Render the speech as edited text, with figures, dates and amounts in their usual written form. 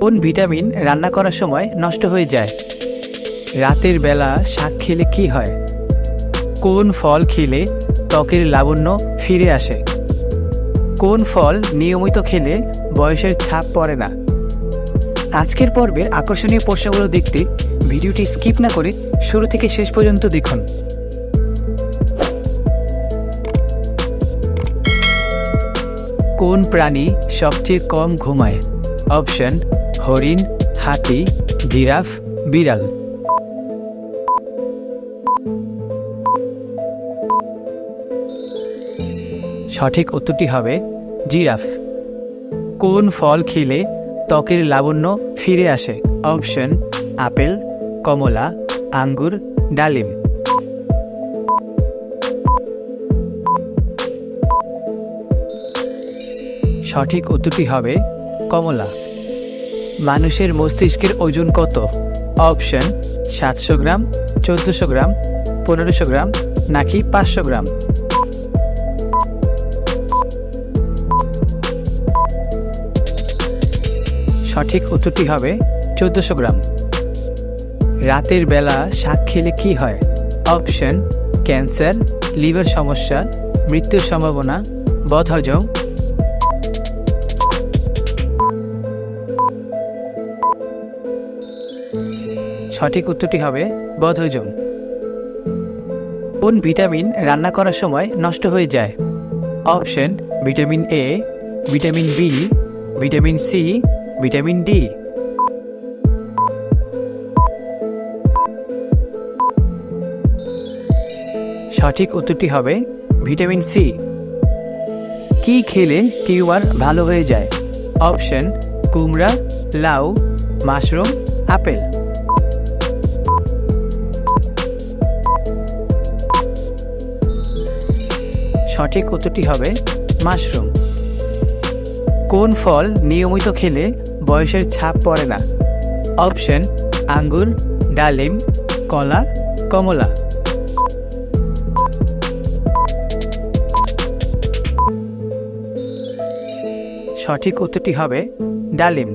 কোন ভিটামিন রান্না করার সময় নষ্ট হয়ে যায়? রাতের বেলা শাক খেলে কি হয়? কোন ফল খেলে ত্বকের লাবণ্য ফিরে আসে? কোন ফল নিয়মিত খেলে বয়সের ছাপ পড়ে না? আজকের পর্বের আকর্ষণীয় প্রশ্নগুলো দেখতে ভিডিওটি স্কিপ না করে শুরু থেকে শেষ পর্যন্ত দেখুন। কোন প্রাণী সবচেয়ে কম ঘুমায়? অপশন: হরিণ, হাতি, জিরাফ, বিড়াল। সঠিক উত্তরটি হবে জিরাফ। কোন ফল খেলে ত্বকের লাবণ্য ফিরে আসে? অপশন: আপেল, কমলা, আঙ্গুর, ডালিম। সঠিক উত্তরটি হবে কমলা। মানুষের মস্তিষ্কের ওজন কত? অপশন: 700 গ্রাম, 1400 গ্রাম, 1500 গ্রাম নাকি 500 গ্রাম। সঠিক উত্তরটি হবে 1400 গ্রাম। রাতের বেলা শাক খেলে কি হয়? অপশন: ক্যান্সার, লিভার সমস্যা, মৃত্যুর সম্ভাবনা, বদহজম। সঠিক উত্তরটি হবে বদহজম। কোন ভিটামিন রান্না করার সময় নষ্ট হয়ে যায়? Option: vitamin A, vitamin B, vitamin C, vitamin D. সঠিক উত্তরটি হবে ভিটামিন সি। কি খেলে টিউমার ভালো হয়ে যায়? অপশন: কুমড়া, লাউ, মাশরুম, আপেল। সঠিক উত্তরটি হবে মাশরুম। কোন ফল নিয়মিত খেলে বয়সের ছাপ পড়ে না? অপশন: আঙ্গুর, ডালিম, কলা, কমলা। সঠিক উত্তরটি হবে ডালিম।